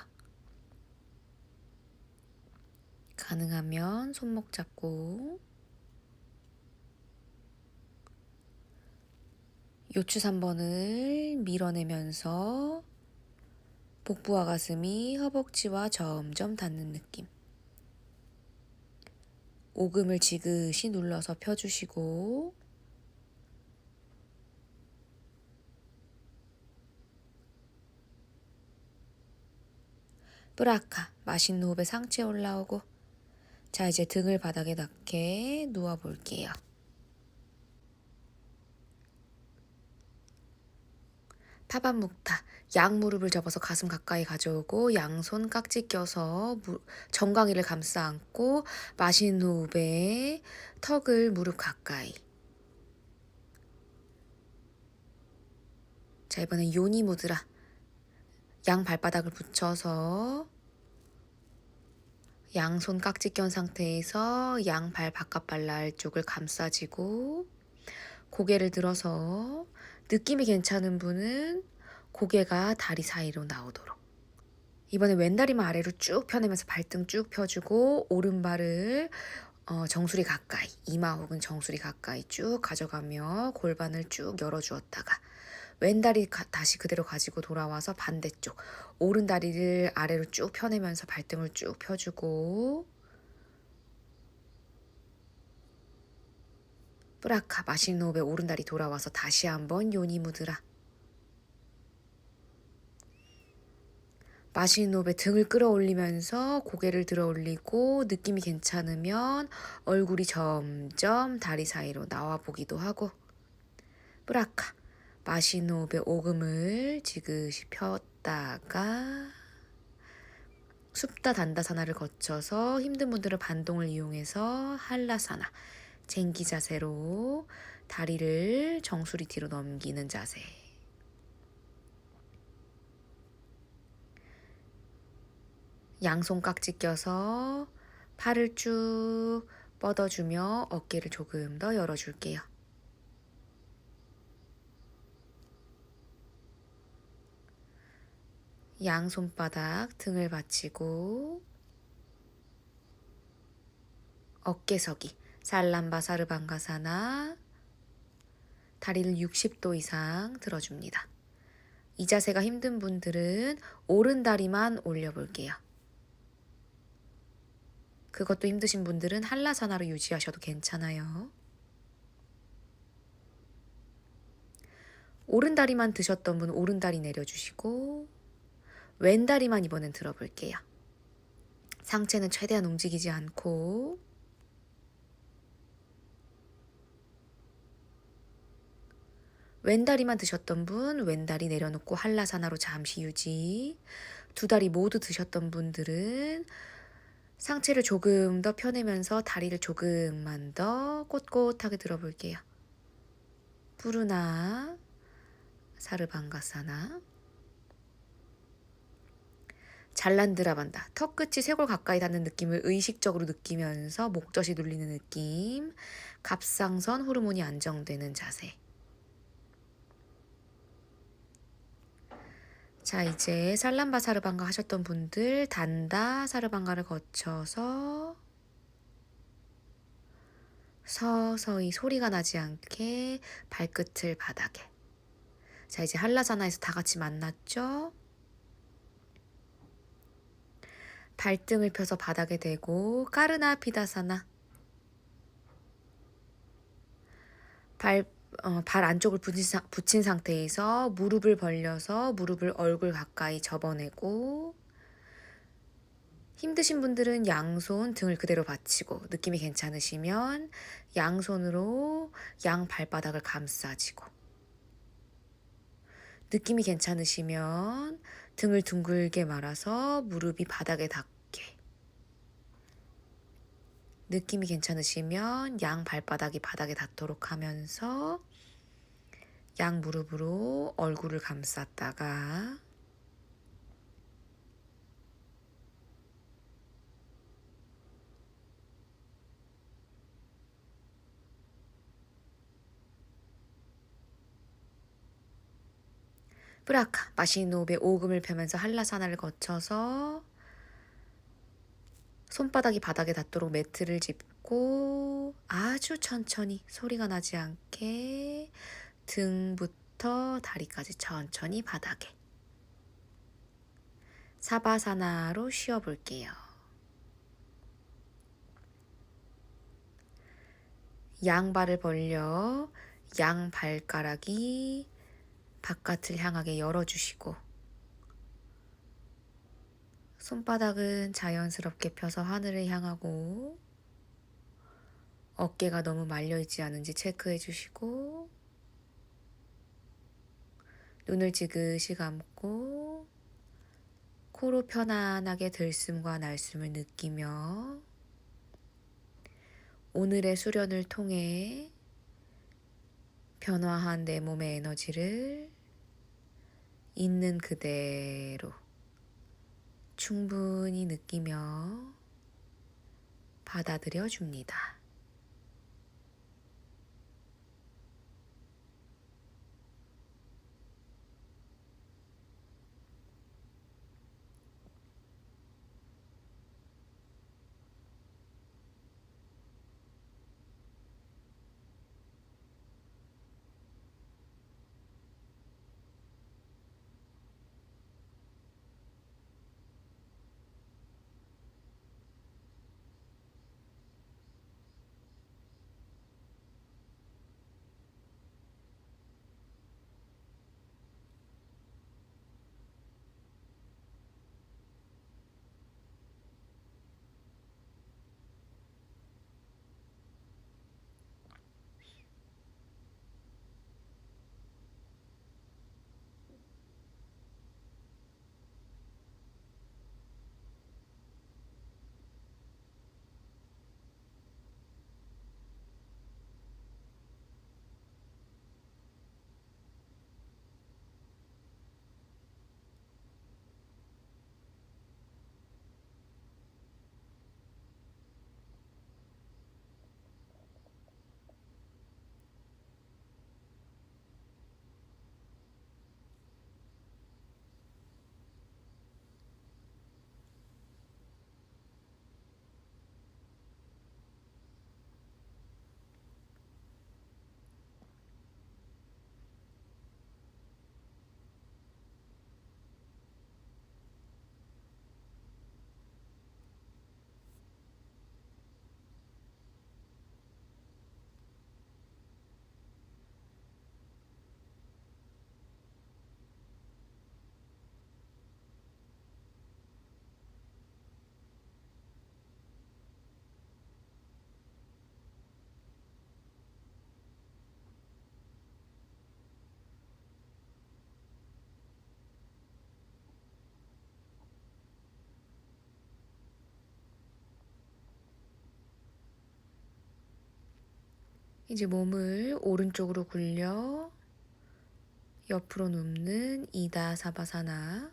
가능하면 손목 잡고 요추 3번을 밀어내면서 복부와 가슴이 허벅지와 점점 닿는 느낌. 오금을 지그시 눌러서 펴주시고 뿌라카 맛있는 호흡에 상체 올라오고 자, 이제 등을 바닥에 닿게 누워볼게요. 타반묵타 양 무릎을 접어서 가슴 가까이 가져오고 양손 깍지 껴서 정강이를 감싸 안고 마시는 호흡에 턱을 무릎 가까이. 자, 이번엔 요니 무드라. 양 발바닥을 붙여서 양손 깍지 껴 상태에서 양 발 바깥 발날 쪽을 감싸지고 고개를 들어서 느낌이 괜찮은 분은 고개가 다리 사이로 나오도록. 이번에 왼다리만 아래로 쭉 펴내면서 발등 쭉 펴주고 오른발을 정수리 가까이, 이마 혹은 정수리 가까이 쭉 가져가며 골반을 쭉 열어주었다가 왼다리 다시 그대로 가지고 돌아와서 반대쪽 오른다리를 아래로 쭉 펴내면서 발등을 쭉 펴주고 뿌라카 마시는 호흡에 오른다리 돌아와서 다시 한번 요니 무드라. 마시는 호흡에 등을 끌어올리면서 고개를 들어 올리고 느낌이 괜찮으면 얼굴이 점점 다리 사이로 나와 보기도 하고 뿌라카 마시는 호흡에 오금을 지그시 폈다가 supta 단다사나를 거쳐서 힘든 분들은 반동을 이용해서 할라사나 쟁기 자세로 다리를 정수리 뒤로 넘기는 자세. 양손 깍지 껴서 팔을 쭉 뻗어주며 어깨를 조금 더 열어줄게요. 양손바닥 등을 받치고 어깨서기 살람바 사르방가사나 다리를 60도 이상 들어줍니다. 이 자세가 힘든 분들은 오른 다리만 올려볼게요. 그것도 힘드신 분들은 한라사나로 유지하셔도 괜찮아요. 오른다리만 드셨던 분 오른다리 내려주시고 왼다리만 이번엔 들어볼게요. 상체는 최대한 움직이지 않고 왼다리만 드셨던 분 왼다리 내려놓고 한라사나로 잠시 유지. 두 다리 모두 드셨던 분들은 상체를 조금 더 펴내면서 다리를 조금만 더 꼿꼿하게 들어볼게요. 푸르나 사르방가사나 잘란드라반다. 턱끝이 쇄골 가까이 닿는 느낌을 의식적으로 느끼면서 목젖이 눌리는 느낌. 갑상선 호르몬이 안정되는 자세. 자, 이제 살람바 사르방가 하셨던 분들 단다 사르방가를 거쳐서 서서히 소리가 나지 않게 발끝을 바닥에. 자, 이제 한라사나에서 다 같이 만났죠? 발등을 펴서 바닥에 대고 까르나 피다사나. 발 안쪽을 붙인 상태에서 무릎을 벌려서 무릎을 얼굴 가까이 접어내고 힘드신 분들은 양손 등을 그대로 받치고 느낌이 괜찮으시면 양손으로 양 발바닥을 감싸지고 느낌이 괜찮으시면 등을 둥글게 말아서 무릎이 바닥에 닿게 느낌이 괜찮으시면 양 발바닥이 바닥에 닿도록 하면서 양 무릎으로 얼굴을 감쌌다가 뿌라카 마시는 호흡에 오금을 펴면서 한라사나를 거쳐서 손바닥이 바닥에 닿도록 매트를 짚고 아주 천천히 소리가 나지 않게 등부터 다리까지 천천히 바닥에 사바사나로 쉬어볼게요. 양발을 벌려 양 발가락이 바깥을 향하게 열어주시고 손바닥은 자연스럽게 펴서 하늘을 향하고 어깨가 너무 말려있지 않은지 체크해 주시고 눈을 지그시 감고 코로 편안하게 들숨과 날숨을 느끼며 오늘의 수련을 통해 변화한 내 몸의 에너지를 있는 그대로 충분히 느끼며 받아들여 줍니다. 이제 몸을 오른쪽으로 굴려 옆으로 눕는 이다 사바사나.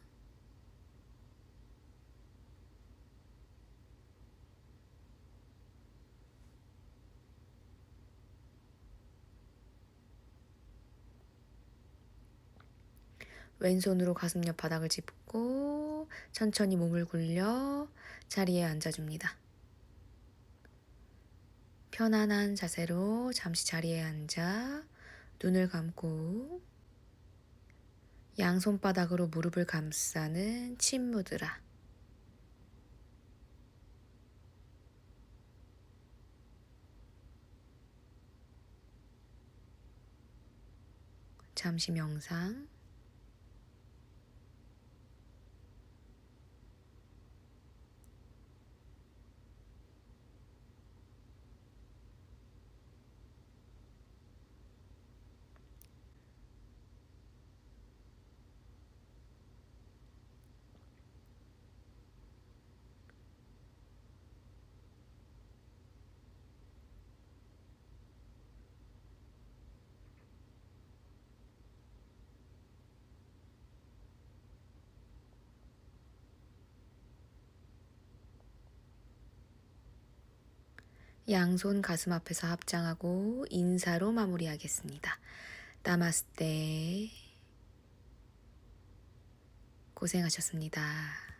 왼손으로 가슴 옆 바닥을 짚고 천천히 몸을 굴려 자리에 앉아줍니다. 편안한 자세로 잠시 자리에 앉아 눈을 감고 양손바닥으로 무릎을 감싸는 침무드라. 잠시 명상. 양손 가슴 앞에서 합장하고 인사로 마무리하겠습니다. 나마스테. 고생하셨습니다.